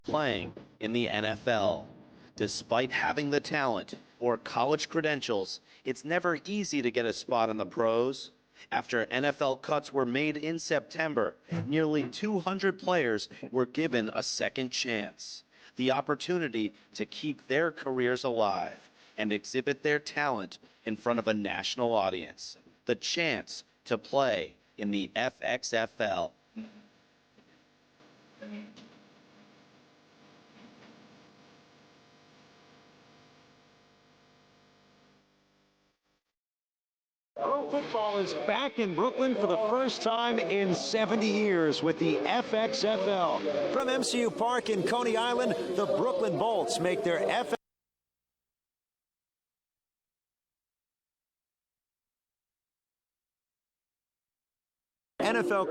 playing in the NFL. Despite having the talent or college credentials, it's never easy to get a spot in the pros. After NFL cuts were made in September, nearly 200 players were given a second chance, the opportunity to keep their careers alive and exhibit their talent in front of a national audience, the chance to play in the Fxfl. Pro football is back in Brooklyn for the first time in 70 years with the Fxfl. From MCU Park in Coney Island, the Brooklyn Bolts make their NFL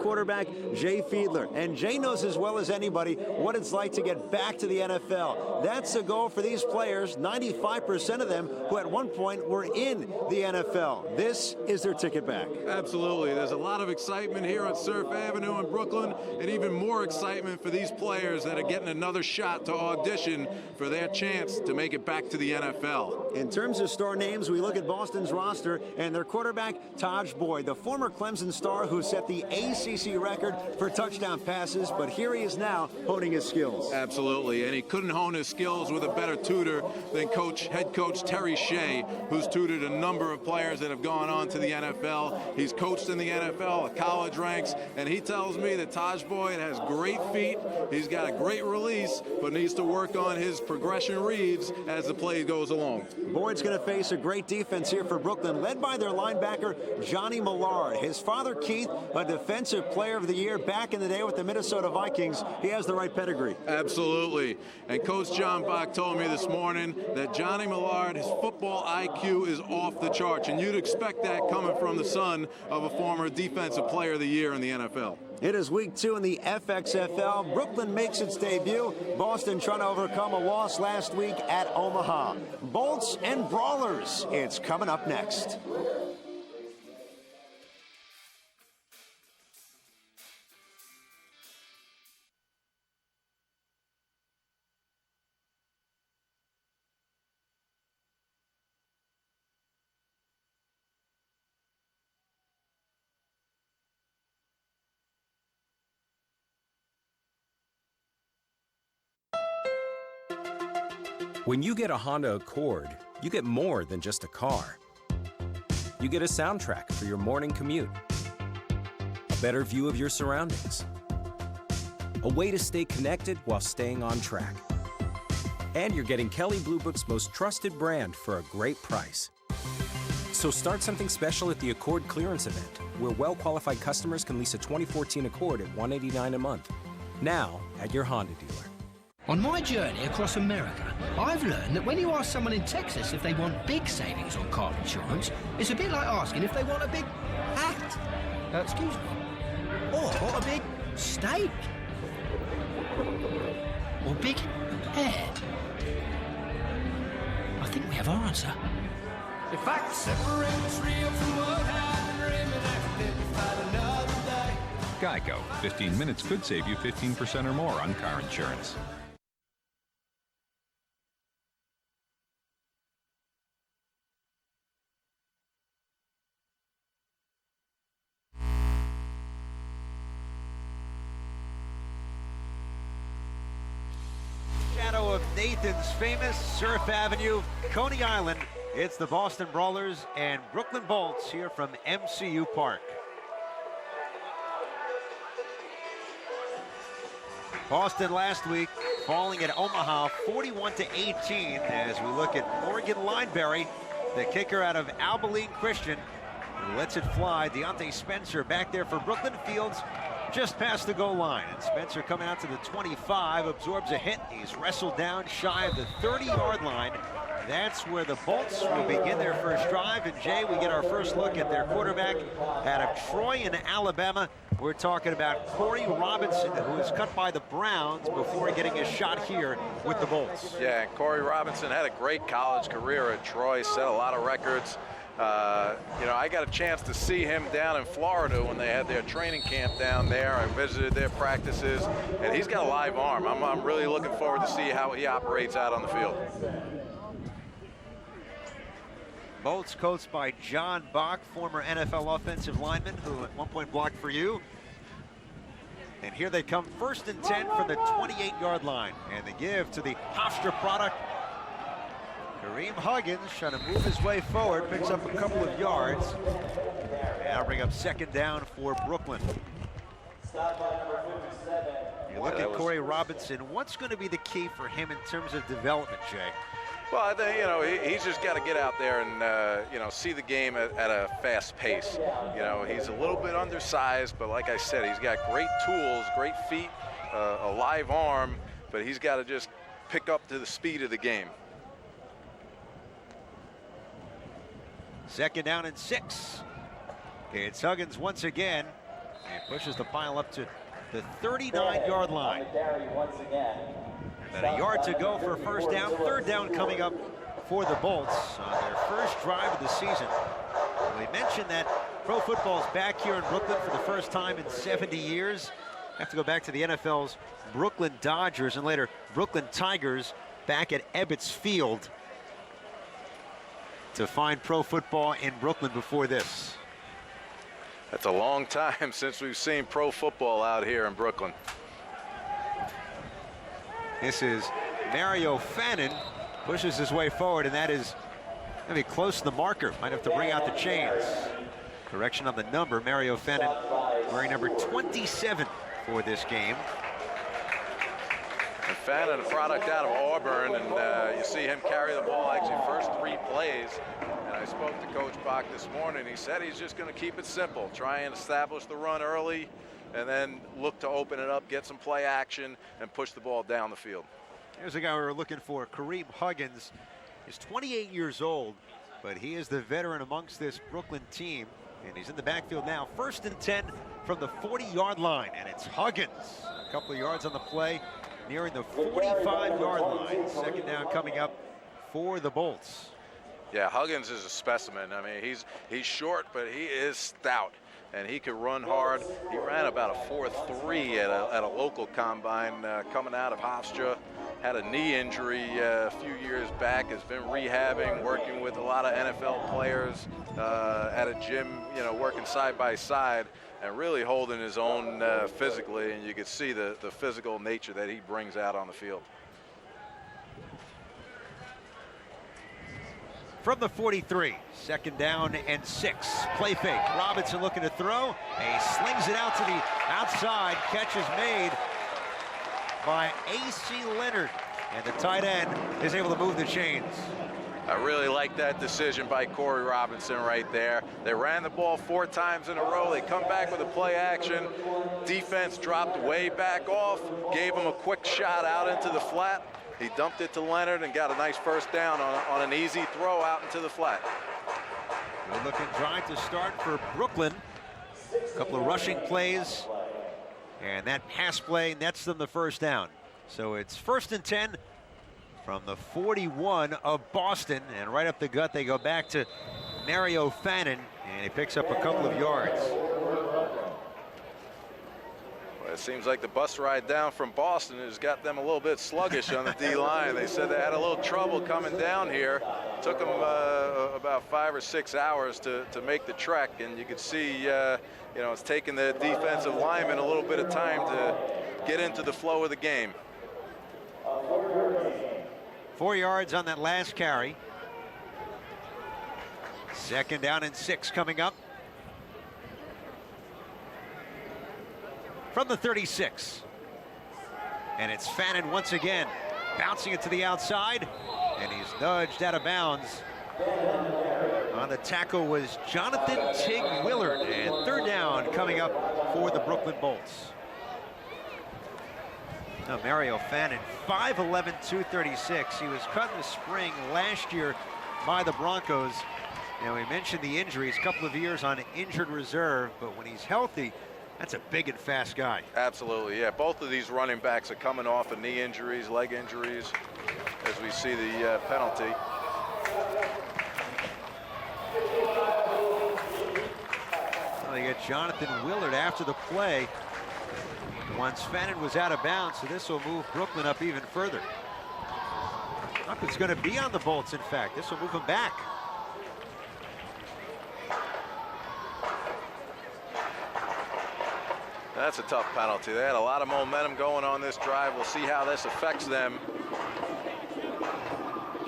quarterback Jay Fiedler. And Jay knows as well as anybody what it's like to get back to the NFL. That's the goal for these players, 95% of them who at one point were in the NFL. This is their ticket back. Absolutely. There's a lot of excitement here on Surf Avenue in Brooklyn, and even more excitement for these players that are getting another shot to audition for their chance to make it back to the NFL. In terms of star names, we look at Boston's roster and their quarterback, Taj Boyd, the former Clemson star who set the ACC record for touchdown passes, but here he is now honing his skills. Absolutely, and he couldn't hone his skills with a better tutor than head coach Terry Shea, who's tutored a number of players that have gone on to the NFL. He's coached in the NFL, college ranks, and he tells me that Taj Boyd has great feet, he's got a great release, but needs to work on his progression reads as the play goes along. Boyd's going to face a great defense here for Brooklyn, led by their linebacker, Johnny Millard. His father, Keith, a Defensive Player of the Year back in the day with the Minnesota Vikings. He has the right pedigree. Absolutely. And Coach John Bach told me this morning that Johnny Millard, his football IQ is off the charts, and you'd expect that coming from the son of a former Defensive Player of the Year in the NFL. It is week 2 in the Fxfl. Brooklyn makes its debut. Boston trying to overcome a loss last week at Omaha. Bolts and Brawlers. It's coming up next. When you get a Honda Accord, you get more than just a car. You get a soundtrack for your morning commute, a better view of your surroundings, a way to stay connected while staying on track. And you're getting Kelley Blue Book's most trusted brand for a great price. So start something special at the Accord clearance event, where well-qualified customers can lease a 2014 Accord at $189 a month. Now at your Honda dealer. On my journey across America, I've learned that when you ask someone in Texas if they want big savings on car insurance, it's a bit like asking if they want a big hat. Excuse me. Or a big steak. Or big hair. I think we have our answer. If I could separate what's real from what I've been dreaming, I could find another day. Geico. 15 minutes could save you 15% or more on car insurance. Shadow of Nathan's famous Surf Avenue, Coney Island. It's the Boston Brawlers and Brooklyn Bolts here from MCU Park. Boston last week falling at Omaha 41-18 as we look at Morgan Lineberry, the kicker out of Abilene Christian, who lets it fly. Deontay Spencer back there for Brooklyn Fields just past the goal line. And Spencer coming out to the 25, absorbs a hit. He's wrestled down shy of the 30-yard line. That's where the Bolts will begin their first drive. And Jay, we get our first look at their quarterback out of Troy in Alabama. We're talking about Corey Robinson, who was cut by the Browns before getting a shot here with the Bolts. Yeah, Corey Robinson had a great college career at Troy, set a lot of records. You know, I got a chance to see him down in Florida when they had their training camp down there. I visited their practices, and he's got a live arm. I'm really looking forward to see how he operates out on the field. Bolts coached by John Bach, former NFL offensive lineman who at one point blocked for you. And here they come, 1st and 10 from the 28-yard line. And they give to the Hofstra product. Kareem Huggins trying to move his way forward, picks up a couple of yards. And I'll bring up 2nd down for Brooklyn. You look at Corey Robinson, what's going to be the key for him in terms of development, Jay? Well, I think, you know, he's just got to get out there and, you know, see the game at a fast pace. You know, he's a little bit undersized, but like I said, he's got great tools, great feet, a live arm, but he's got to just pick up to the speed of the game. 2nd down and 6. It's Huggins once again, and pushes the pile up to the 39-yard line. About a yard to go for 1st down. 3rd down coming up for the Bolts on their first drive of the season. We mentioned that pro football is back here in Brooklyn for the first time in 70 years. Have to go back to the NFL's Brooklyn Dodgers and later Brooklyn Tigers back at Ebbets Field to find pro football in Brooklyn before this. That's a long time since we've seen pro football out here in Brooklyn. This is Mario Fannin, pushes his way forward, and that is maybe close to the marker. Might have to bring out the chains. Correction on the number. Mario Fannin wearing number 27 for this game. And Fannin, a product out of Auburn, and you see him carry the ball actually first 3 plays. And I spoke to Coach Bach this morning. He said he's just going to keep it simple, try and establish the run early, and then look to open it up, get some play action, and push the ball down the field. Here's a guy we were looking for, Kareem Huggins. He's 28 years old, but he is the veteran amongst this Brooklyn team, and he's in the backfield now. 1st and 10 from the 40-yard line, and it's Huggins. A couple of yards on the play, nearing the 45-yard line. 2nd down coming up for the Bolts. Yeah, Huggins is a specimen. I mean, he's short, but he is stout, and he can run hard. He ran about a 4.3 at a local combine coming out of Hofstra. Had a knee injury a few years back, has been rehabbing, working with a lot of NFL players at a gym, you know, working side by side and really holding his own physically, and you can see the physical nature that he brings out on the field. From the 43, 2nd down and 6. Play fake. Robinson looking to throw. He slings it out to the outside. Catch is made by A.C. Leonard. And the tight end is able to move the chains. I really like that decision by Corey Robinson right there. They ran the ball 4 times in a row. They come back with a play action. Defense dropped way back off, gave him a quick shot out into the flat. He dumped it to Leonard and got a nice 1st down on an easy throw out into the flat. Good looking drive to start for Brooklyn. A couple of rushing plays, and that pass play nets them the 1st down. So it's 1st and 10 from the 41 of Boston, and right up the gut they go back to Mario Fannin, and he picks up a couple of yards. It seems like the bus ride down from Boston has got them a little bit sluggish on the D-line. They said they had a little trouble coming down here. Took them about 5 or 6 hours to make the trek, and you could see, you know, it's taking the defensive linemen a little bit of time to get into the flow of the game. 4 yards on that last carry. 2nd down and 6 coming up. From the 36. And it's Fannin once again, bouncing it to the outside, and he's nudged out of bounds. On the tackle was Jonathan Tig Willard, and 3rd down coming up for the Brooklyn Bolts. Now Mario Fannin, 5'11", 236. He was cut in the spring last year by the Broncos. And we mentioned the injuries, a couple of years on injured reserve, but when he's healthy, that's a big and fast guy. Absolutely, yeah. Both of these running backs are coming off of knee injuries, leg injuries, as we see the penalty. Well, they get Jonathan Willard after the play once Fannin was out of bounds, so this will move Brooklyn up even further. It's going to be on the Bolts, in fact. This will move them back. That's a tough penalty. They had a lot of momentum going on this drive. We'll see how this affects them.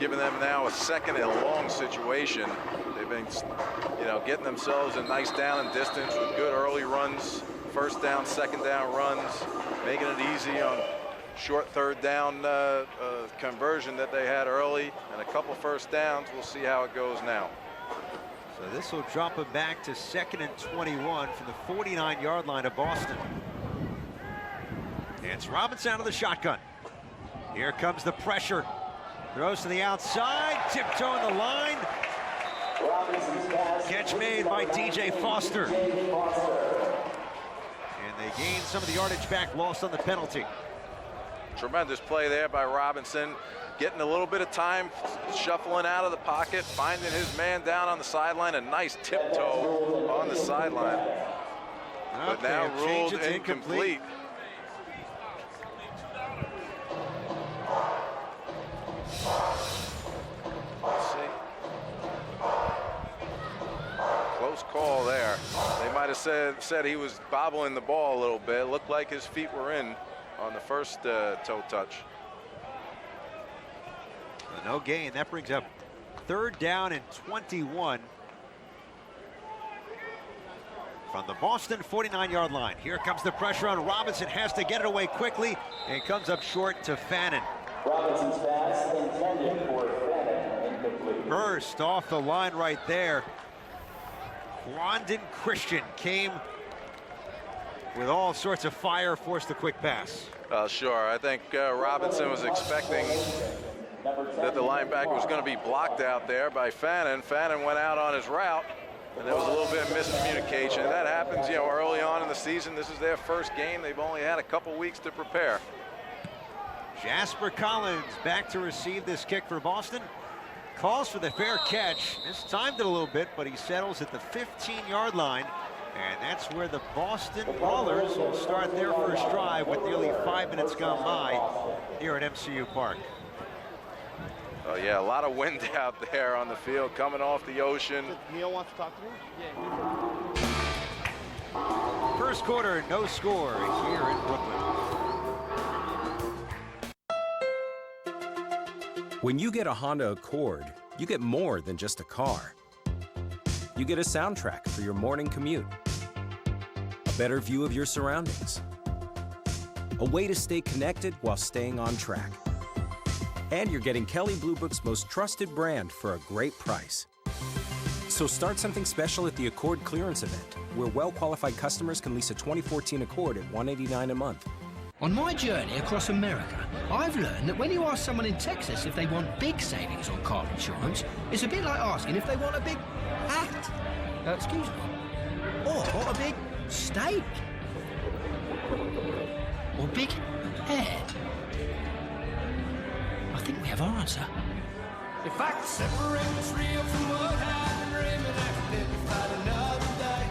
Giving them now a second and long situation. They've been, getting themselves a nice down and distance with good early runs, first down, second down runs, making it easy on short third down conversion that they had early, and a couple first downs. We'll see how it goes now. So this will drop them back to 2nd and 21 from the 49-yard line of Boston. It's Robinson out of the shotgun. Here comes the pressure. Throws to the outside, tiptoeing the line. Catch made by DJ Foster. And they gain some of the yardage back lost on the penalty. Tremendous play there by Robinson. Getting a little bit of time, shuffling out of the pocket, finding his man down on the sideline. A nice tiptoe on the sideline. But now ruled incomplete. Let's see. Close call there. They might have said he was bobbling the ball a little bit. Looked like his feet were in on the first toe touch. No gain. That brings up 3rd down and 21 from the Boston 49-yard line. Here comes the pressure on Robinson. Has to get it away quickly, and it comes up short to Fannin. Robinson's pass intended for Fannin, incomplete. Burst off the line right there. Quandon Christian came with all sorts of fire, forced a quick pass. Sure. I think Robinson was expecting that the linebacker was going to be blocked out there by Fannin. Fannin went out on his route, and there was a little bit of miscommunication. That happens, early on in the season. This is their first game. They've only had a couple weeks to prepare. Jasper Collins back to receive this kick for Boston. Calls for the fair catch. Mistimed it a little bit, but he settles at the 15-yard line. And that's where the Boston Brawlers will start their first drive with nearly 5 minutes gone by here at MCU Park. Oh yeah, a lot of wind out there on the field coming off the ocean. Neil wants to talk to me? Yeah. First quarter, no score here in Brooklyn. When you get a Honda Accord, you get more than just a car. You get a soundtrack for your morning commute, a better view of your surroundings, a way to stay connected while staying on track. And you're getting Kelley Blue Book's most trusted brand for a great price. So start something special at the Accord clearance event, where well-qualified customers can lease a 2014 Accord at $189 a month. On my journey across America, I've learned that when you ask someone in Texas if they want big savings on car insurance, it's a bit like asking if they want a big hat. Excuse me. Or a big steak. Or big hair. I think we have our answer. If I could separate what's real from what I've been dreaming, I could live fight another day.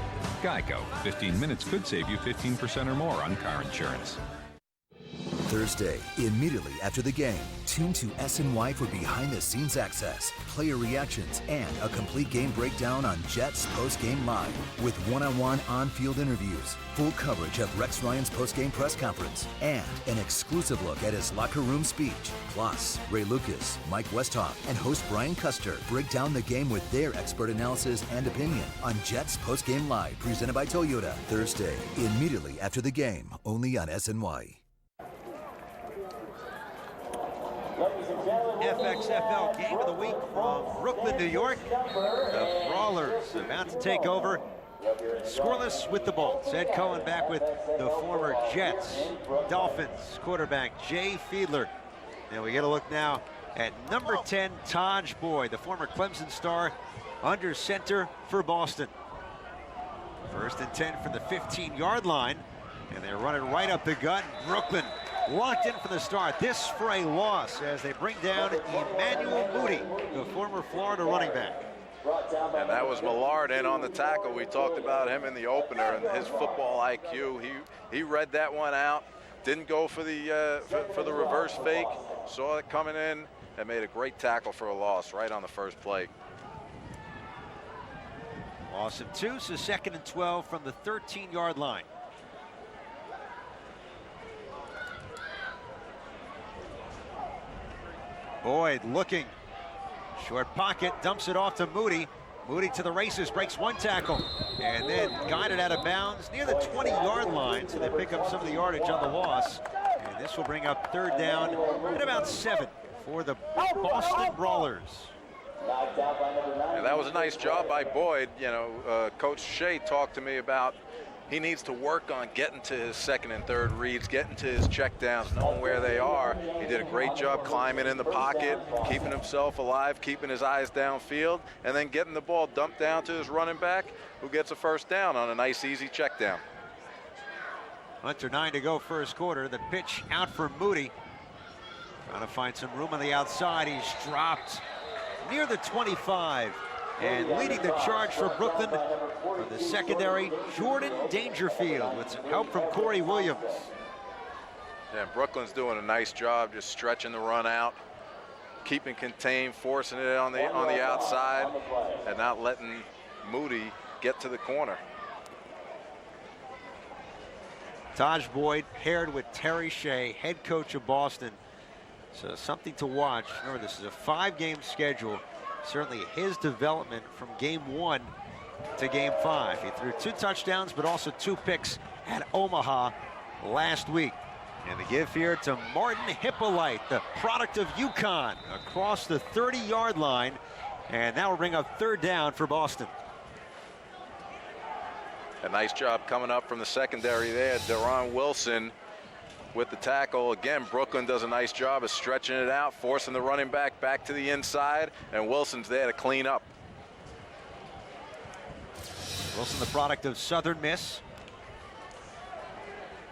Geico. 15 minutes could save you 15% or more on car insurance. Thursday, immediately after the game, tune to SNY for behind-the-scenes access, player reactions, and a complete game breakdown on Jets post-game live with one-on-one on-field interviews, full coverage of Rex Ryan's post-game press conference, and an exclusive look at his locker room speech. Plus, Ray Lucas, Mike Westhoff, and host Brian Custer break down the game with their expert analysis and opinion on Jets post-game live, presented by Toyota. Thursday, immediately after the game, only on SNY. Fxfl game of the week from Brooklyn, New York. The Brawlers about to take over. Scoreless with the Bolts. Ed Cohen back with the former Jets, Dolphins quarterback Jay Fiedler. And we get a look now at number 10, Taj Boyd, the former Clemson star, under center for Boston. 1st and 10 from the 15-yard line. And they're running right up the gut. Brooklyn locked in from the start. This for a loss as they bring down Emmanuel Moody, the former Florida running back. And that was Millard in on the tackle. We talked about him in the opener and his football IQ. He read that one out, didn't go for the reverse fake, saw it coming in, and made a great tackle for a loss right on the first play. Loss of 2, so 2nd and 12 from the 13-yard line. Boyd looking. Short pocket, dumps it off to Moody. Moody to the races, breaks one tackle, and then guided out of bounds near the 20-yard line, so they pick up some of the yardage on the loss. And this will bring up 3rd down at about 7 for the Boston Brawlers. And that was a nice job by Boyd. You know, Coach Shea talked to me about he needs to work on getting to his 2nd and 3rd reads, getting to his checkdowns, knowing where they are. He did a great job climbing in the pocket, keeping himself alive, keeping his eyes downfield, and then getting the ball dumped down to his running back, who gets a 1st down on a nice, easy check down. Under 9 to go, first quarter. The pitch out for Moody. Trying to find some room on the outside. He's dropped near the 25. And leading the charge for Brooklyn from the secondary, Jordan Dangerfield with some help from Corey Williams. Yeah, Brooklyn's doing a nice job just stretching the run out, keeping contained, forcing it on the outside, and not letting Moody get to the corner. Taj Boyd paired with Terry Shea, head coach of Boston. So something to watch. Remember, this is a 5-game schedule. Certainly his development from game 1 to game 5. He threw 2 touchdowns, but also 2 picks at Omaha last week. And the give here to Martin Hippolyte, the product of UConn, across the 30-yard line. And that will bring up 3rd down for Boston. A nice job coming up from the secondary there. Deron Wilson with the tackle. Again, Brooklyn does a nice job of stretching it out, forcing the running back to the inside, and Wilson's there to clean up. Wilson, the product of Southern Miss.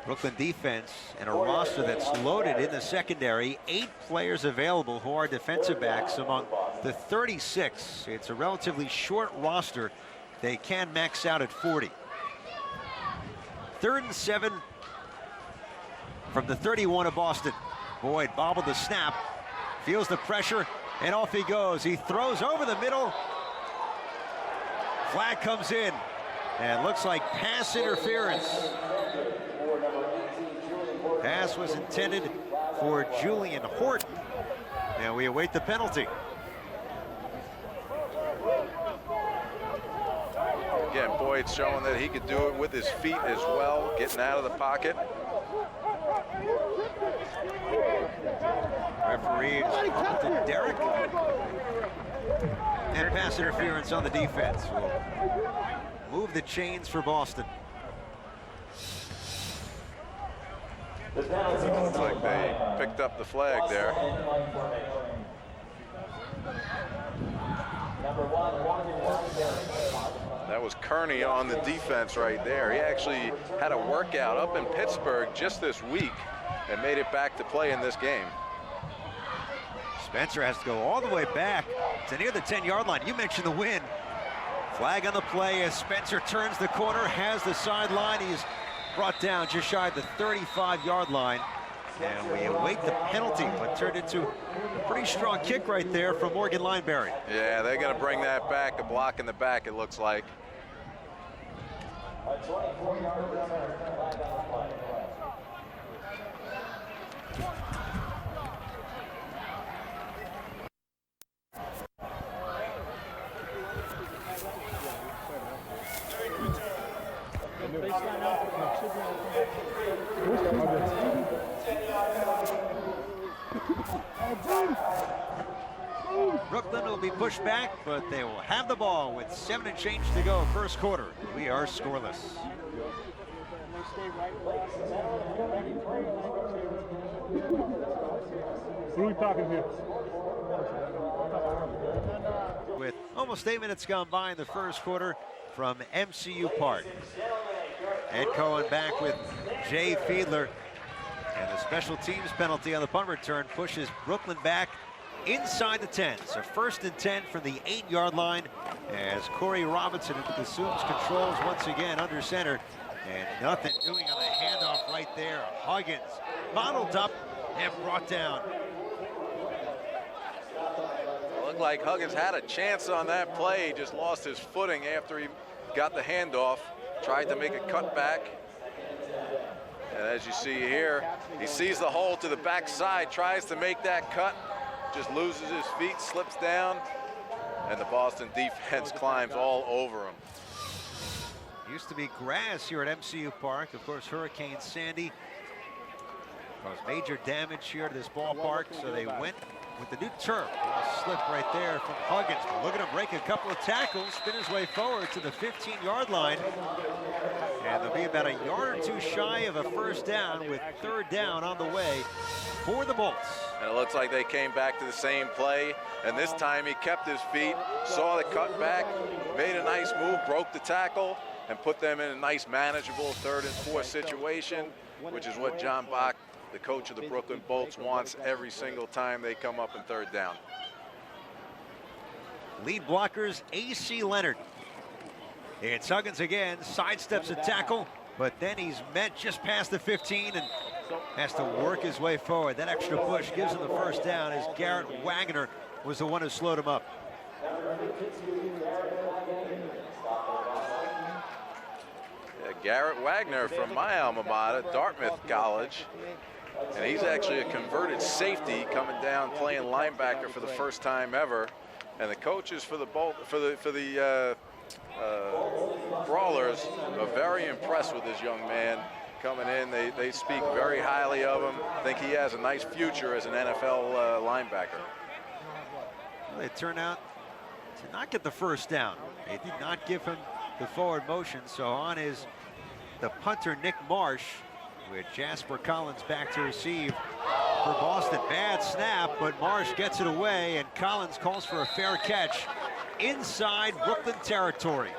Brooklyn defense and a roster that's loaded in the secondary. 8 players available who are defensive backs among the 36. It's a relatively short roster. They can max out at 40. 3rd and 7 from the 31 of Boston. Boyd bobbled the snap, feels the pressure, and off he goes. He throws over the middle. Flag comes in, and looks like pass interference. Pass was intended for Julian Horton. Now we await the penalty. Again, Boyd showing that he could do it with his feet as well, getting out of the pocket. Referee is to Derek. And pass interference on the defense will move the chains for Boston. Looks like they picked up the flag there. That was Kearney on the defense right there. He actually had a workout up in Pittsburgh just this week and made it back to play in this game. Spencer has to go all the way back to near the 10-yard line. You mentioned the win. Flag on the play as Spencer turns the corner, has the sideline. He's brought down just shy of the 35-yard line. And we await the penalty, what turned into a pretty strong kick right there from Morgan Lineberry. Yeah, they're going to bring that back, a block in the back, it looks like. Brooklyn will be pushed back, but they will have the ball with 7 and change to go, first quarter. We are scoreless. What are we talking here? With almost 8 minutes gone by in the first quarter from MCU Park. Ed Cohen back with Jay Fiedler. And the special teams penalty on the punt return pushes Brooklyn back inside the 10. So 1st and 10 from the 8-yard line as Corey Robinson assumes controls once again under center. And nothing doing on the handoff right there. Huggins bottled up and brought down. Looked like Huggins had a chance on that play. He just lost his footing after he got the handoff. Tried to make a cutback. And as you see here, he sees the hole to the backside, tries to make that cut, just loses his feet, slips down, and the Boston defense climbs all over him. Used to be grass here at MCU Park. Of course, Hurricane Sandy caused major damage here to this ballpark, so they went with the new turf. A slip right there from Huggins. But look at him break a couple of tackles, spin his way forward to the 15-yard line. And they'll be about a yard or two shy of a first down with third down on the way for the Bolts. And it looks like they came back to the same play, and this time he kept his feet, saw the cutback, made a nice move, broke the tackle, and put them in a nice manageable 3rd and 4 situation, which is what John Bach, the coach of the Brooklyn Bolts, wants every single time they come up in 3rd down. Lead blockers, A.C. Leonard. It's Huggins again, sidesteps a tackle, but then he's met just past the 15 and has to work his way forward. That extra push gives him the first down as Garrett Wagner was the one who slowed him up. Garrett Wagner from my alma mater, Dartmouth College, and he's actually a converted safety coming down playing linebacker for the first time ever. And the coaches for the Brawlers are very impressed with this young man coming in. They speak very highly of him. Think he has a nice future as an NFL linebacker. They turn out to not get the first down. They did not give him the forward motion, so on is the punter Nick Marsh, with Jasper Collins back to receive for Boston. Bad snap, but Marsh gets it away, and Collins calls for a fair catch inside Brooklyn territory.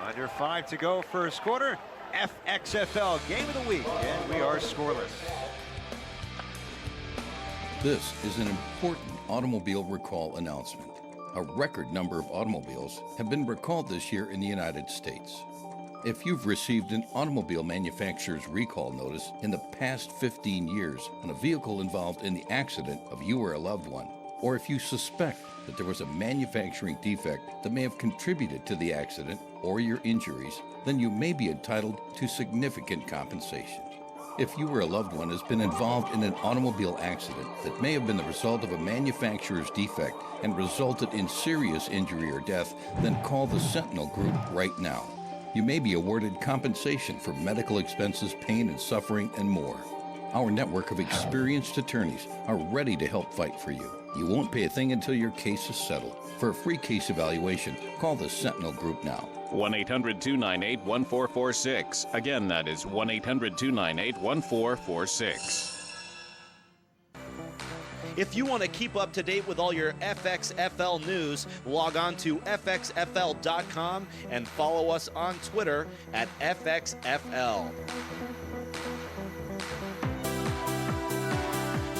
Under 5 to go, first quarter. Fxfl game of the week, and we are scoreless. This is an important automobile recall announcement. A record number of automobiles have been recalled this year in the United States. If you've received an automobile manufacturer's recall notice in the past 15 years on a vehicle involved in the accident of you or a loved one, or if you suspect that there was a manufacturing defect that may have contributed to the accident or your injuries, then you may be entitled to significant compensation. If you or a loved one has been involved in an automobile accident that may have been the result of a manufacturer's defect and resulted in serious injury or death, then call the Sentinel Group right now. You may be awarded compensation for medical expenses, pain and suffering, and more. Our network of experienced attorneys are ready to help fight for you. You won't pay a thing until your case is settled. For a free case evaluation, call the Sentinel Group now. 1-800-298-1446. Again, that is 1-800-298-1446. If you want to keep up to date with all your FXFL news, log on to fxfl.com and follow us on Twitter at FXFL.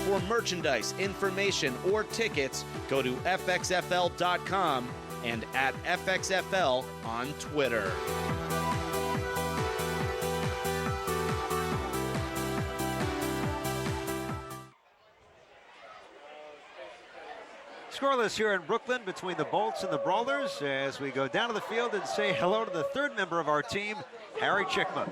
For merchandise, information, or tickets, go to fxfl.com and at FXFL on Twitter. Scoreless here in Brooklyn between the Bolts and the Brawlers as we go down to the field and say hello to the third member of our team, Harry Chickma.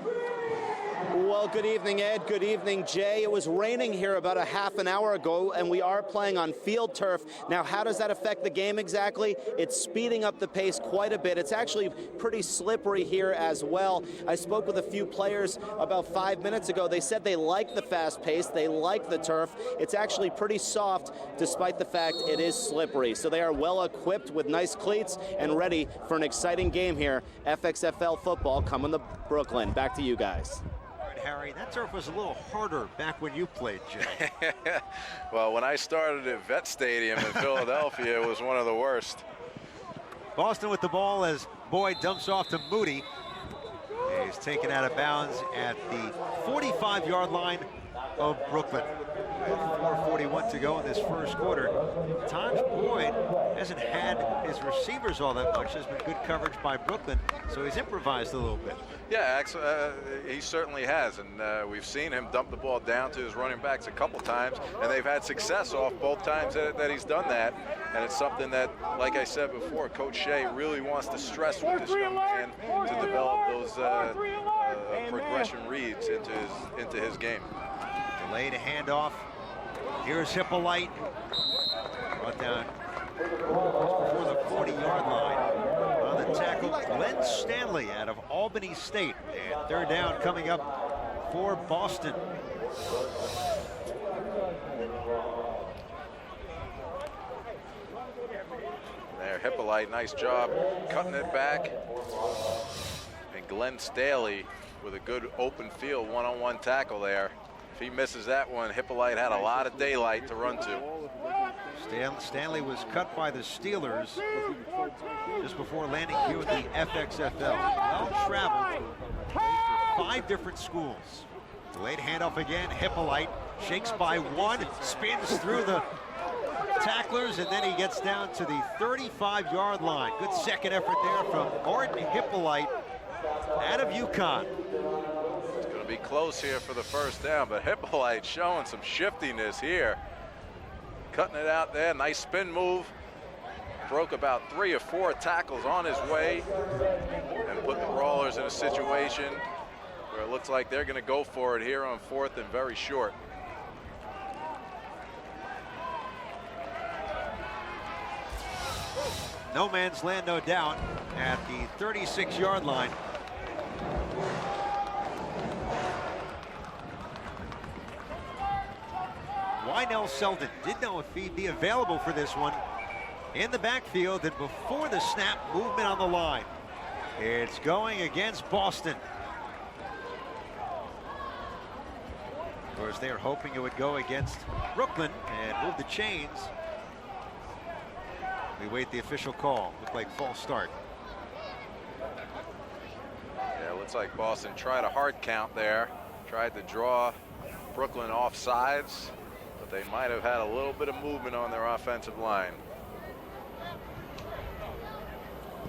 Well, good evening, Ed. Good evening, Jay. It was raining here about a half an hour ago, and we are playing on field turf. Now, how does that affect the game exactly? It's speeding up the pace quite a bit. It's actually pretty slippery here as well. I spoke with a few players about 5 minutes ago. They said they like the fast pace. They like the turf. It's actually pretty soft, despite the fact it is slippery. So they are well equipped with nice cleats and ready for an exciting game here. FXFL football coming to Brooklyn. Back to you guys. Harry, that turf was a little harder back when you played, Jay. Well, when I started at Vet Stadium in Philadelphia, it was one of the worst. Boston with the ball as Boyd dumps off to Moody. He's taken out of bounds at the 45-yard line of Brooklyn. 4:41 to go in this first quarter. Taj Boyd hasn't had his receivers all that much. There's been good coverage by Brooklyn, so he's improvised a little bit. Yeah, he certainly has, and we've seen him dump the ball down to his running backs a couple times, and they've had success off both times that he's done that. And it's something that, like I said before, Coach Shea really wants to stress with this young man to develop those progression reads into his game. Delayed handoff. Here's Hippolyte. Brought down just before the 40-yard line. On the tackle, Glenn Stanley out of Albany State. And third down coming up for Boston. There, Hippolyte, nice job cutting it back. And Glenn Staley with a good open field one-on-one tackle there. If he misses that one, Hippolyte had a lot of daylight to run to. Stanley was cut by the Steelers just before landing here with the Fxfl. Well traveled, played for 5 different schools. Delayed handoff again, Hippolyte shakes by one, spins through the tacklers, and then he gets down to the 35-yard line. Good second effort there from Martin Hippolyte out of UConn. It's going to be close here for the first down, but Hippolyte showing some shiftiness here. Cutting it out there, nice spin move. Broke about 3 or 4 tackles on his way and put the Brawlers in a situation where it looks like they're going to go for it here on 4th and very short. No man's land, no doubt, at the 36-yard line. Wynell Selden didn't know if he'd be available for this one in the backfield, and before the snap, movement on the line. It's going against Boston. Of course, they're hoping it would go against Brooklyn and move the chains. We wait the official call. Looked like false start. Yeah, looks like Boston tried a hard count there. Tried to draw Brooklyn off sides, but they might have had a little bit of movement on their offensive line.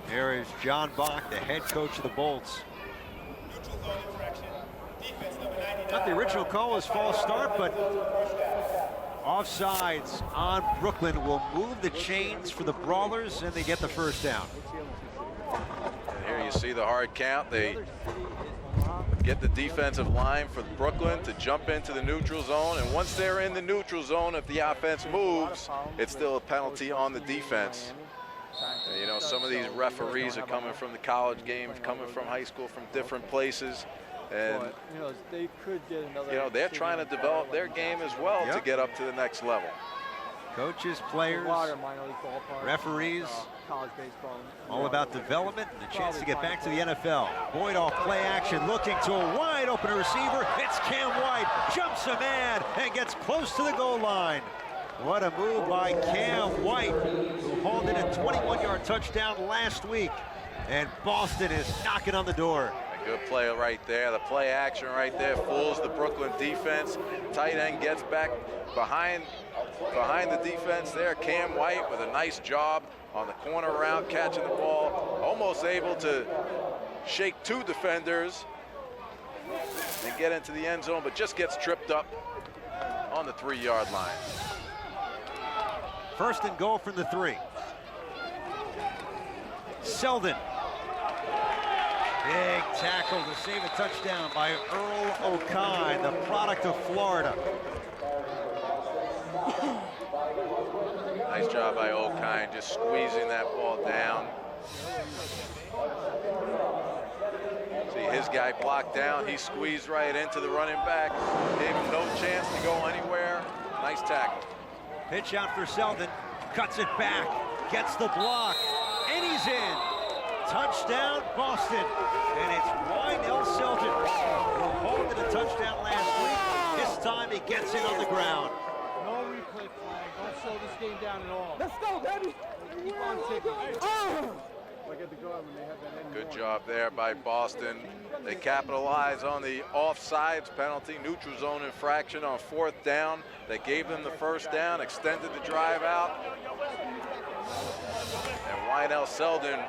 There is John Bach, the head coach of the Bolts. Not the original call was false start, but offsides on Brooklyn will move the chains for the Brawlers, and they get the first down. And here you see the hard count. They get the defensive line for Brooklyn to jump into the neutral zone, and once they're in the neutral zone, if the offense moves, it's still a penalty on the defense. You know, some of these referees are coming from the college game, coming from high school, from different places. And, they could get another. You know, they're trying to develop their game as well to get up to the next level. Coaches, players, referees, college baseball, all about development and the chance to get back to the NFL. Boyd off play action, looking to a wide open receiver. It's Cam White, jumps a man and gets close to the goal line. What a move by Cam White, who hauled in a 21-yard touchdown last week. And Boston is knocking on the door. A good play right there. The play action right there fools the Brooklyn defense. Tight end gets back behind the defense there. Cam White with a nice job on the corner route, catching the ball, almost able to shake 2 defenders and get into the end zone, but just gets tripped up on the 3-yard line. First and goal from the 3. Selden. Big tackle to save a touchdown by Earl O'Kine, the product of Florida. Nice job by O'Kine, just squeezing that ball down. See his guy blocked down, he squeezed right into the running back, gave him no chance to go anywhere. Nice tackle. Pitch out for Selden, cuts it back, gets the block, and he's in. Touchdown, Boston. And it's Wynell Selden, who hauled in a touchdown last week. This time he gets in on the ground. No replay flag. Don't slow this game down at all. Let's go, baby. Keep on ticking. Good job there by Boston. They capitalize on the offsides penalty, neutral zone infraction on 4th down. They gave them the first down, extended the drive out. And Lionel Selden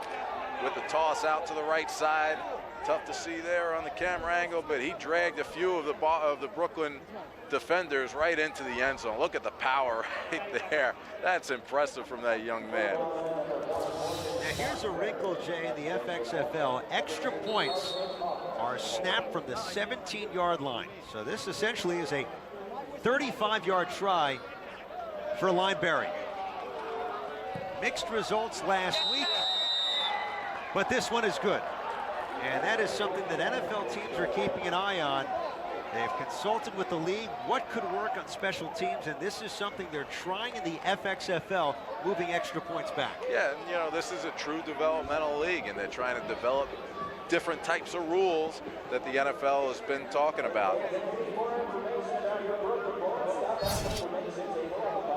with the toss out to the right side. Tough to see there on the camera angle, but he dragged a few of the Brooklyn defenders right into the end zone. Look at the power right there. That's impressive from that young man. Now here's a wrinkle, Jay, in the Fxfl. Extra points are snapped from the 17-yard line. So this essentially is a 35-yard try for Lineberry. Mixed results last week, but this one is good. And that is something that NFL teams are keeping an eye on. They've consulted with the league what could work on special teams, and this is something they're trying in the Fxfl, moving extra points back. Yeah, and you know, this is a true developmental league, and they're trying to develop different types of rules that the NFL has been talking about.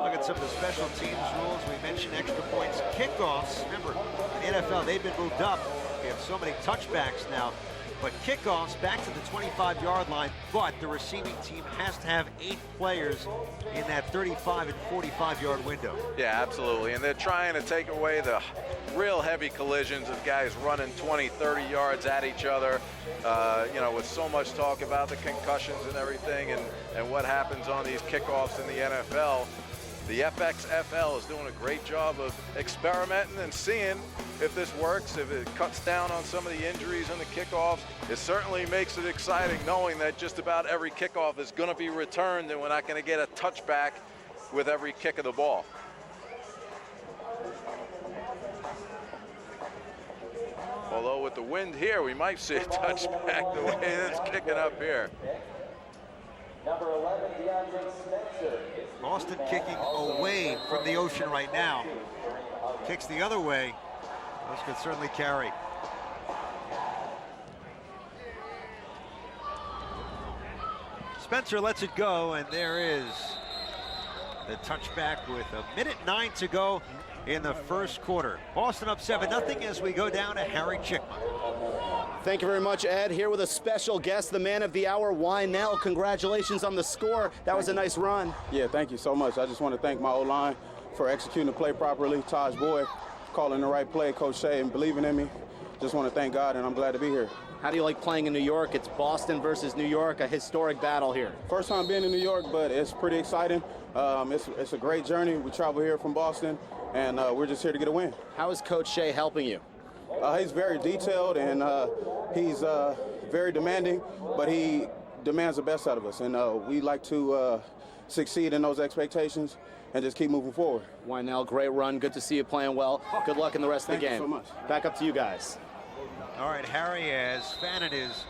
Look at some of the special teams rules. We mentioned extra points, kickoffs. Remember, in the NFL, they've been moved up. We have so many touchbacks now. But kickoffs back to the 25-yard line, but the receiving team has to have 8 players in that 35 and 45-yard window. Yeah, absolutely. And they're trying to take away the real heavy collisions of guys running 20, 30 yards at each other. You know, with so much talk about the concussions and everything and what happens on these kickoffs in the NFL. The Fxfl is doing a great job of experimenting and seeing if this works, if it cuts down on some of the injuries in the kickoffs. It certainly makes it exciting knowing that just about every kickoff is going to be returned and we're not going to get a touchback with every kick of the ball. Although with the wind here, we might see a touchback the way it's kicking up here. Number 11, DeAndre Spencer. Boston kicking away from the ocean right now. Kicks the other way. Those could certainly carry. Spencer lets it go, and there is the touchback with 1:09 to go in the first quarter. Boston up 7-0 as we go down to Harry Chickman. Thank you very much, Ed. Here with a special guest, the man of the hour, Wynell. Congratulations on the score. That was a nice run. Yeah, thank you so much. I just want to thank my O-line for executing the play properly. Taj Boyd calling the right play, Coach Shea, and believing in me. Just want to thank God, and I'm glad to be here. How do you like playing in New York? It's Boston versus New York, a historic battle here. First time being in New York, but it's pretty exciting. It's a great journey. We travel here from Boston, and we're just here to get a win. How is Coach Shea helping you? He's very detailed, and he's very demanding, but he demands the best out of us, and we like to succeed in those expectations and just keep moving forward. Wynell, great run. Good to see you playing well. Good luck in the rest of the game. Thank you so much. Back up to you guys. All right, Harry, as Fannin is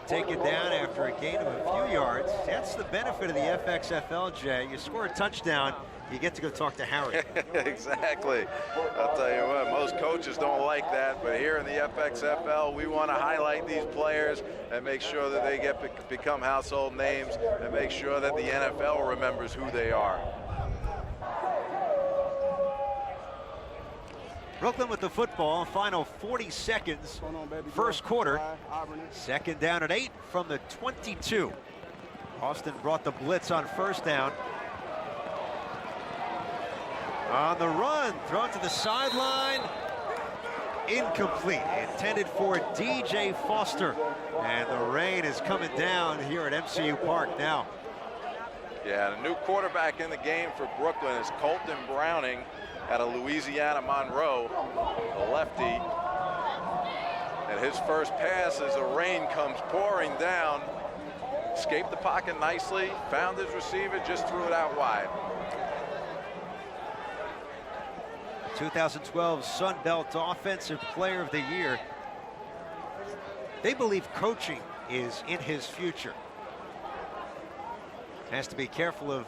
taken down after a gain of a few yards. That's the benefit of the Fxfl, Jay. You score a touchdown, you get to go talk to Harry. Exactly. I'll tell you what, most coaches don't like that, but here in the Fxfl, we want to highlight these players and make sure that they become household names and make sure that the NFL remembers who they are. Brooklyn with the football, final 40 seconds, first quarter. Second down and 8 from the 22. Austin brought the blitz on first down. On the run, thrown to the sideline. Incomplete, intended for DJ Foster. And the rain is coming down here at MCU Park now. Yeah, the new quarterback in the game for Brooklyn is Colton Browning out of Louisiana Monroe, a lefty. And his first pass as the rain comes pouring down, escaped the pocket nicely, found his receiver, just threw it out wide. 2012 Sun Belt Offensive Player of the Year. They believe coaching is in his future. Has to be careful of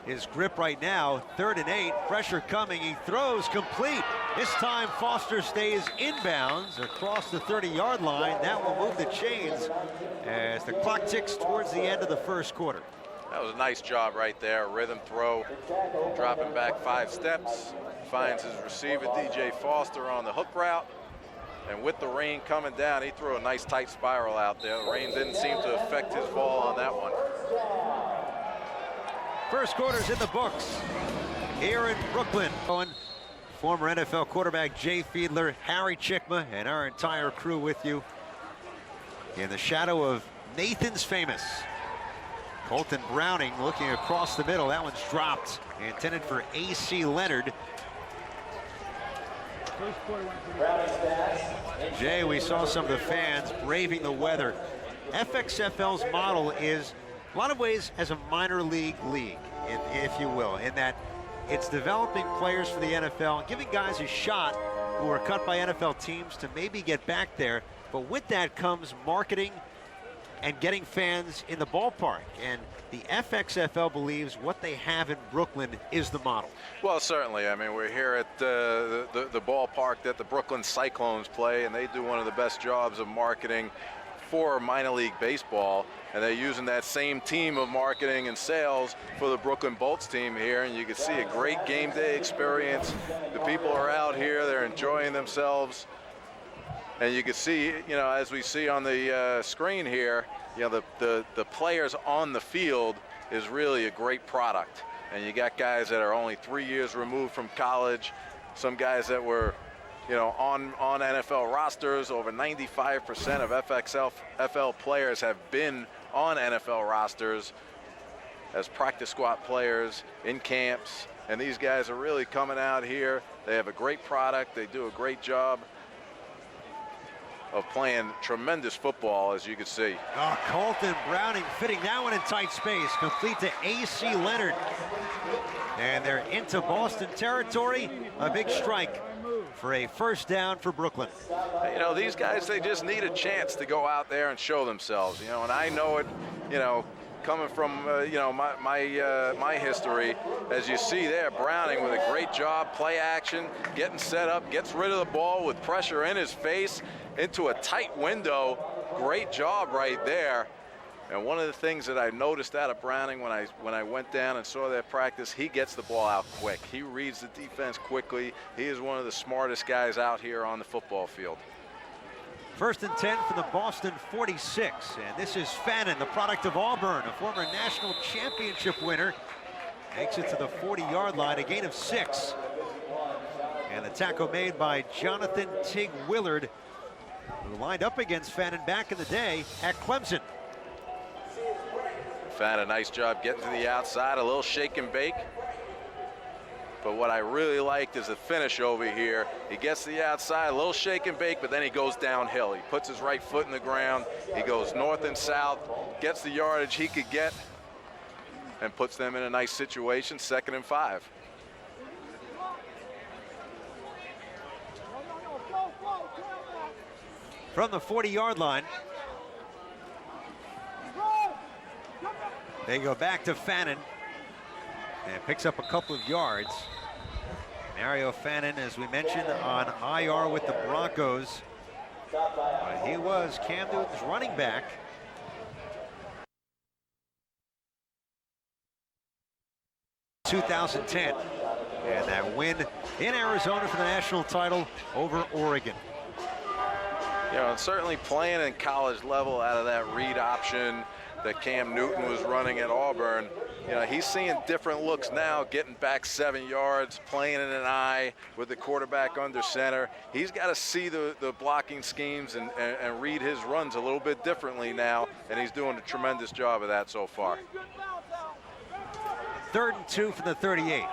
his grip right now. 3rd and 8, pressure coming, he throws complete. This time Foster stays inbounds across the 30-yard line. That will move the chains as the clock ticks towards the end of the first quarter. That was a nice job right there, rhythm throw, dropping back 5 steps, finds his receiver, DJ Foster, on the hook route, And with the rain coming down, he threw a nice tight spiral out there. The rain didn't seem to affect his ball on that one. First quarter's in the books here in Brooklyn. Former NFL quarterback Jay Fiedler, Harry Chickma, and our entire crew with you in the shadow of Nathan's Famous. Colton Browning looking across the middle. That one's dropped. Intended for A.C. Leonard. Jay, we saw some of the fans braving the weather. FXFL's model is, a lot of ways, as a minor league, if you will, in that it's developing players for the NFL and giving guys a shot who are cut by NFL teams to maybe get back there. But with that comes marketing and getting fans in the ballpark. And the FXFL believes what they have in Brooklyn is the model. Well, certainly. I mean, we're here at the ballpark that the Brooklyn Cyclones play, and they do one of the best jobs of marketing for minor league baseball. And they're using that same team of marketing and sales for the Brooklyn Bolts team here. And you can see a great game day experience. The people are out here, they're enjoying themselves. And you can see, you know, as we see on the screen here, you know, the players on the field is really a great product. And you got guys that are only 3 years removed from college, some guys that were, you know, on NFL rosters. Over 95% of FXFL players have been on NFL rosters as practice squad players in camps. And these guys are really coming out here. They have a great product. They do a great job of playing tremendous football, as you can see. Oh, Colton Browning fitting that one in tight space, complete to A.C. Leonard. And they're into Boston territory. A big strike for a first down for Brooklyn. You know, these guys, they just need a chance to go out there and show themselves, you know, and I know it, you know, coming from, you know, my history. As you see there, Browning with a great job, play action, getting set up, gets rid of the ball with pressure in his face into a tight window. Great job right there. And one of the things that I noticed out of Browning when I went down and saw that practice, he gets the ball out quick. He reads the defense quickly. He is one of the smartest guys out here on the football field. First and 10 for the Boston 46. And this is Fannin, the product of Auburn, a former national championship winner. Makes it to the 40-yard line, a gain of 6. And the tackle made by Jonathan Tig Willard, who lined up against Fannin back in the day at Clemson. Fannin, a nice job getting to the outside, a little shake and bake. But what I really liked is the finish over here. He gets to the outside, a little shake and bake, but then he goes downhill. He puts his right foot in the ground. He goes north and south, gets the yardage he could get, and puts them in a nice situation, 2nd and 5. From the 40-yard line, they go back to Fannin and picks up a couple of yards. Mario Fannin, as we mentioned, on IR with the Broncos. But he was Cam Newton's running back. In 2010, and that win in Arizona for the national title over Oregon. You know, and certainly playing in college level out of that read option that Cam Newton was running at Auburn, you know, he's seeing different looks now, getting back 7 yards, playing in an eye with the quarterback under center. He's got to see the blocking schemes and read his runs a little bit differently now, and he's doing a tremendous job of that so far. 3rd and 2 from the 38.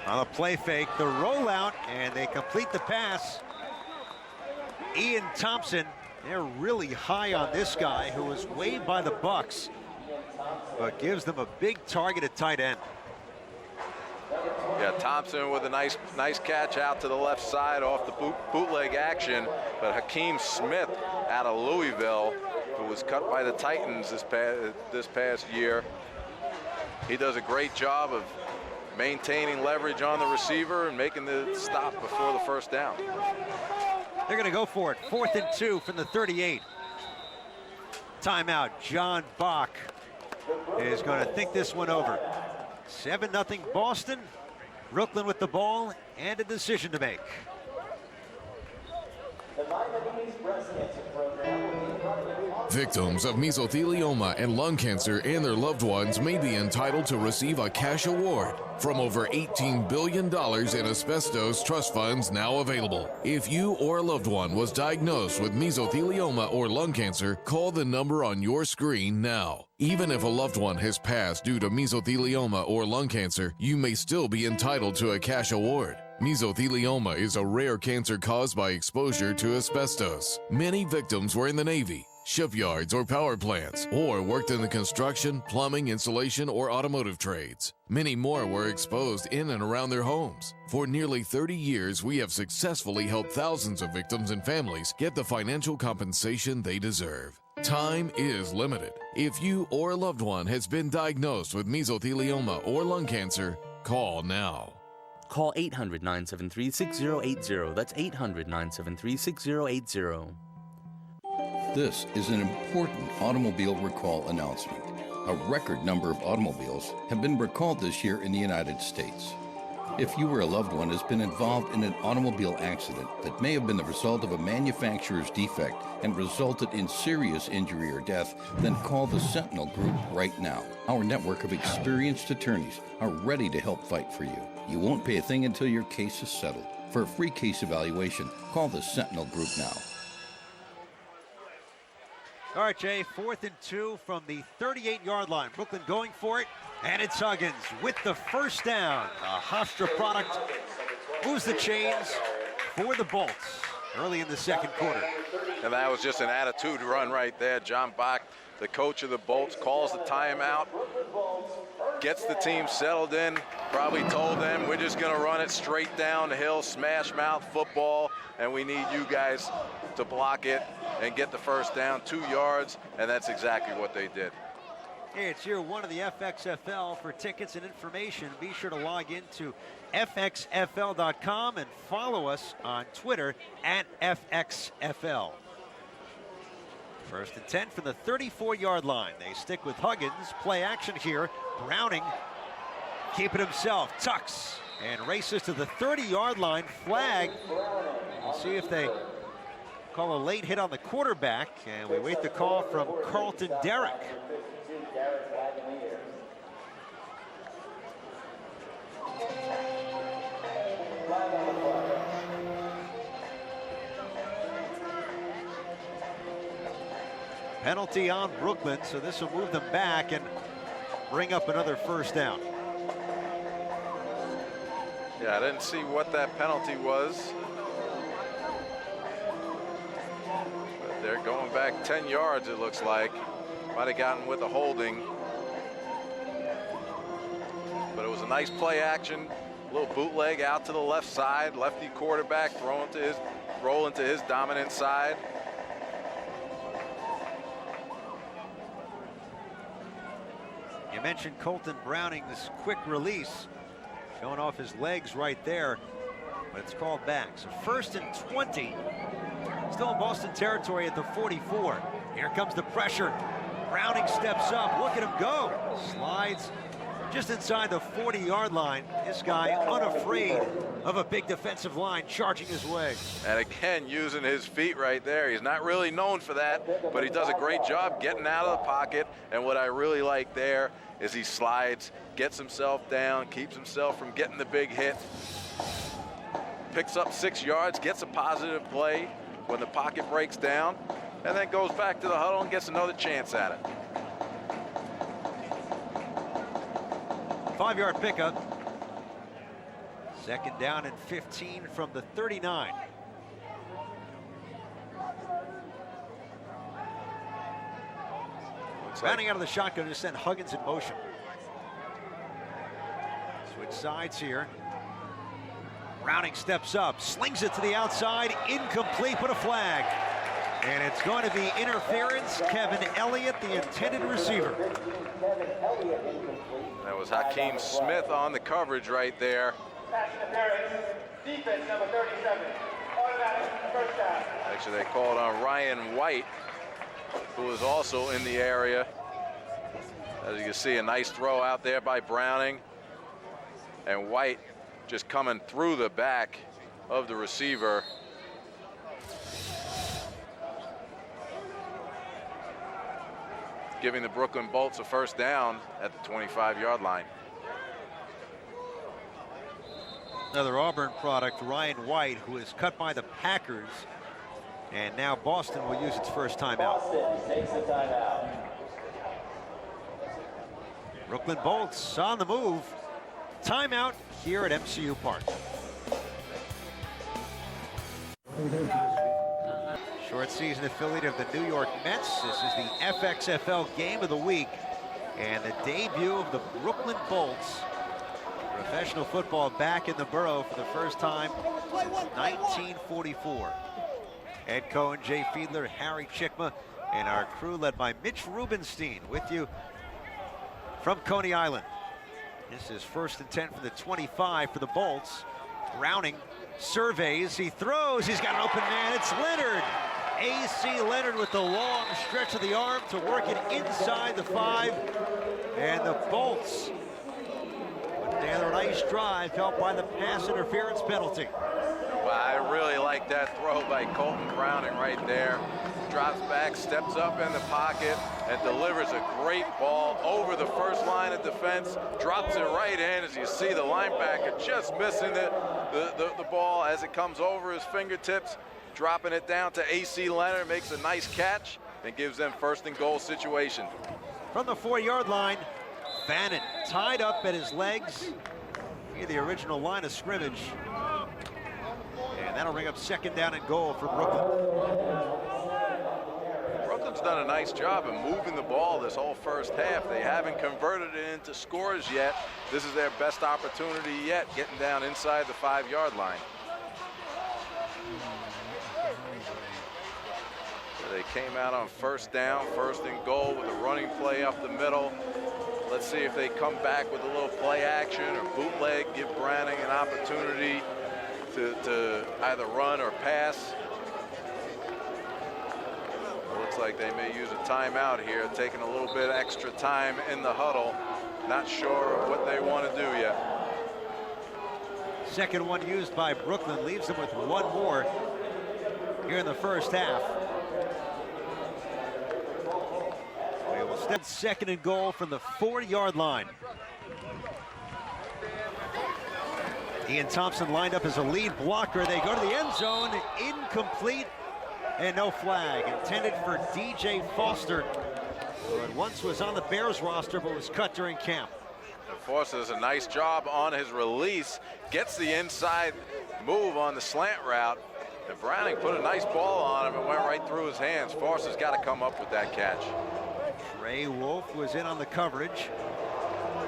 On the play fake, the rollout, and they complete the pass. Ian Thompson, they're really high on this guy who was waived by the Bucks, but gives them a big target at tight end. Yeah, Thompson with a nice catch out to the left side off the bootleg action, but Hakeem Smith out of Louisville, who was cut by the Titans this past year, he does a great job of maintaining leverage on the receiver and making the stop before the first down. They're going to go for it. 4th and 2 from the 38. Timeout. John Bach is going to think this one over. 7-0 Boston. Brooklyn with the ball and a decision to make. The Miami's breast cancer program will be running Victims of mesothelioma and lung cancer and their loved ones may be entitled to receive a cash award from over $18 billion in asbestos trust funds now available. If you or a loved one was diagnosed with mesothelioma or lung cancer, call the number on your screen now. Even if a loved one has passed due to mesothelioma or lung cancer, you may still be entitled to a cash award. Mesothelioma is a rare cancer caused by exposure to asbestos. Many victims were in the Navy, shipyards or power plants, or worked in the construction, plumbing, insulation, or automotive trades. Many more were exposed in and around their homes. For nearly 30 years, we have successfully helped thousands of victims and families get the financial compensation they deserve. Time is limited. If you or a loved one has been diagnosed with mesothelioma or lung cancer, call now. Call 800-973-6080. That's 800-973-6080. This is an important automobile recall announcement. A record number of automobiles have been recalled this year in the United States. If you or a loved one has been involved in an automobile accident that may have been the result of a manufacturer's defect and resulted in serious injury or death, then call the Sentinel Group right now. Our network of experienced attorneys are ready to help fight for you. You won't pay a thing until your case is settled. For a free case evaluation, call the Sentinel Group now. All right, Jay, 4th and 2 from the 38-yard line. Brooklyn going for it, and it's Huggins with the first down. A Hofstra product moves the chains for the Bolts early in the second quarter. And that was just an attitude run right there. John Bach, the coach of the Bolts, calls the timeout, gets the team settled in, probably told them we're just going to run it straight down the hill, smash mouth football, and we need you guys to block it and get the first down, 2 yards, and that's exactly what they did. Hey, it's year one of the Fxfl. For tickets and information, be sure to log into fxfl.com and follow us on Twitter at FXFL. 1st and 10 from the 34-yard line. They stick with Huggins. Play action here. Browning keeping himself. Tucks and races to the 30-yard line. Flag. We'll see if they call a late hit on the quarterback. And we wait the call from Carlton Derrick. Penalty on Brooklyn, so this will move them back and bring up another first down. Yeah, I didn't see what that penalty was. But they're going back 10 yards, it looks like. Might have gotten with a holding. But it was a nice play action. A little bootleg out to the left side. Lefty quarterback rolling to his dominant side. You mentioned Colton Browning, this quick release, showing off his legs right there, but it's called back. So 1st and 20, still in Boston territory at the 44. Here comes the pressure. Browning steps up, look at him go. Slides just inside the 40-yard line. This guy unafraid of a big defensive line charging his way. And again, using his feet right there. He's not really known for that, but he does a great job getting out of the pocket. And what I really like there is he slides, gets himself down, keeps himself from getting the big hit, picks up 6 yards, gets a positive play when the pocket breaks down, and then goes back to the huddle and gets another chance at it. 5-yard pickup. 2nd down and 15 from the 39. Rounding out of the shotgun, just sent Huggins in motion. Switch sides here. Browning steps up, slings it to the outside, incomplete, but a flag. And it's going to be interference. Kevin Elliott, the intended receiver. That was Hakeem Smith on the coverage right there. Defense number 37. Automatic first down. Actually, they called on Ryan White, who was also in the area. As you can see, a nice throw out there by Browning. And White just coming through the back of the receiver. Giving the Brooklyn Bolts a first down at the 25-yard line. Another Auburn product, Ryan White, who is cut by the Packers. And now Boston will use its first timeout. Boston takes the timeout. Brooklyn Bolts on the move. Timeout here at MCU Park. Short season affiliate of the New York Mets. This is the Fxfl game of the week. And the debut of the Brooklyn Bolts. Professional football back in the borough for the first time since 1944. Ed Cohen, Jay Fiedler, Harry Chickma, and our crew led by Mitch Rubenstein with you from Coney Island. This is 1st and 10 from the 25 for the Bolts. Browning surveys, he throws, he's got an open man, it's Leonard. A.C. Leonard with the long stretch of the arm to work it inside the 5. And the Bolts put together a nice drive, helped by the pass interference penalty. Well, I really like that throw by Colton Browning right there. Drops back, steps up in the pocket, and delivers a great ball over the first line of defense. Drops it right in, as you see the linebacker just missing the ball as it comes over his fingertips. Dropping it down to A.C. Leonard, makes a nice catch, and gives them 1st and goal situation. From the 4-yard line, Fannin tied up at his legs near the original line of scrimmage. And that'll bring up 2nd down and goal for Brooklyn. Brooklyn's done a nice job of moving the ball this whole first half. They haven't converted it into scores yet. This is their best opportunity yet, getting down inside the 5-yard line. They came out on 1st down, 1st and goal with a running play up the middle. Let's see if they come back with a little play action or bootleg, give Browning an opportunity to either run or pass. It looks like they may use a timeout here, taking a little bit extra time in the huddle. Not sure what they want to do yet. Second one used by Brooklyn, leaves them with one more here in the first half. They will step 2nd and goal from the 4-yard line. Ian Thompson lined up as a lead blocker. They go to the end zone, incomplete, and no flag. Intended for DJ Foster, who once was on the Bears roster but was cut during camp. And Foster does a nice job on his release, gets the inside move on the slant route, and Browning put a nice ball on him and went right through his hands. Foster's got to come up with that catch. Trey Wolf was in on the coverage.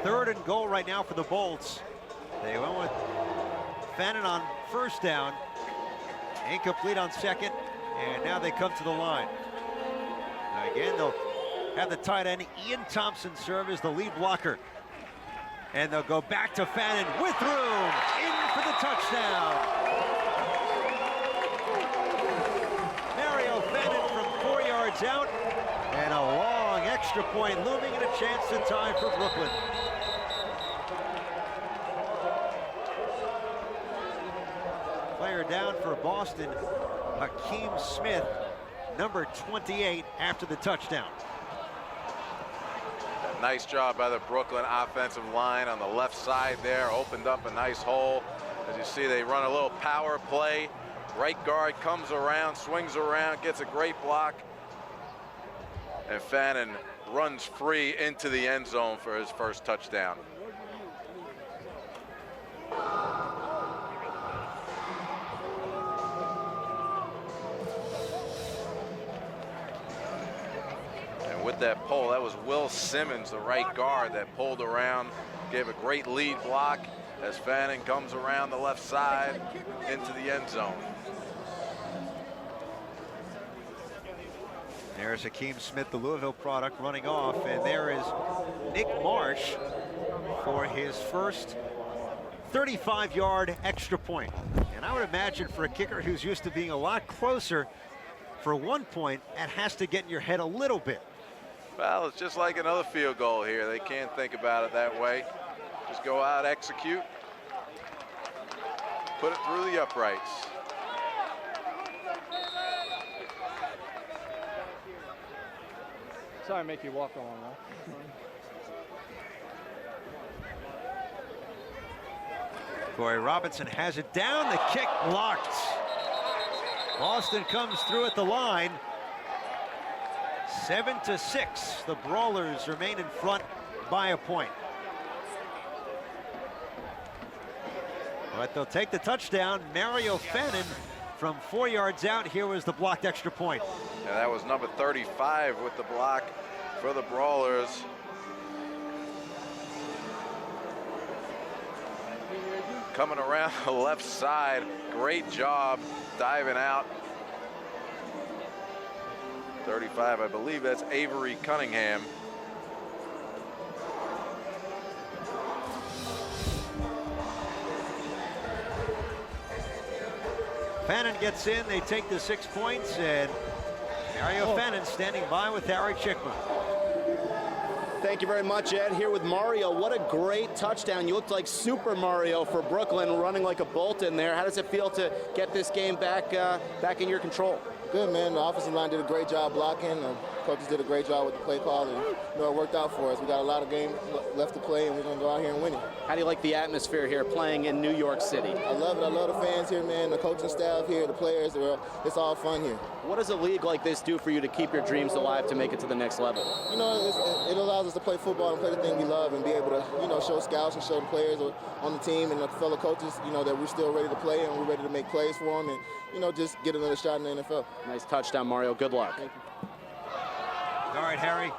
3rd and goal right now for the Bolts. They went with Fannin on 1st down, incomplete on 2nd, and now they come to the line. Now again, they'll have the tight end Ian Thompson serve as the lead blocker. And they'll go back to Fannin with room, in for the touchdown. Mario Fannin from 4 yards out, and a long extra point looming and a chance to tie for Brooklyn. Player down for Boston, Hakeem Smith, number 28, after the touchdown. Nice job by the Brooklyn offensive line on the left side there, opened up a nice hole. As you see, they run a little power play. Right guard comes around, swings around, gets a great block. And Fannin runs free into the end zone for his first touchdown. And with that pull, that was Will Simmons, the right guard, that pulled around, gave a great lead block as Fannin comes around the left side into the end zone. There's Hakeem Smith, the Louisville product, running off, and there is Nick Marsh for his first 35-yard extra point. And I would imagine for a kicker who's used to being a lot closer, for 1 point, that has to get in your head a little bit. Well, it's just like another field goal here. They can't think about it that way. Just go out, execute. put it through the uprights. Sorry, make you walk along, huh? Corey Robinson has it down, the kick blocked. Austin comes through at the line. 7-6, the Brawlers remain in front by a point. But they'll take the touchdown. Mario Fannin from 4 yards out. Here was the blocked extra point. Yeah, that was number 35 with the block for the Brawlers. Coming around the left side, great job diving out. 35, I believe that's Avery Cunningham. Fannin gets in, they take the 6 points, and Mario Fannin standing by with Harry Chickman. Thank you very much, Ed. Here with Mario. What a great touchdown. You looked like Super Mario for Brooklyn, running like a bolt in there. How does it feel to get this game back in your control? Good, man. The offensive line did a great job blocking. The coaches did a great job with the play call, and it worked out for us. We got a lot of games left to play, and we're going to go out here and win it. How do you like the atmosphere here playing in New York City? I love it. I love the fans here, man. The coaching staff here, the players. It's all fun here. What does a league like this do for you to keep your dreams alive to make it to the next level? You know, it allows us to play football and play the thing we love and be able to, show scouts and show the players on the team and the fellow coaches, that we're still ready to play and we're ready to make plays for them and, just get another shot in the NFL. Nice touchdown, Mario. Good luck. All right, Harry.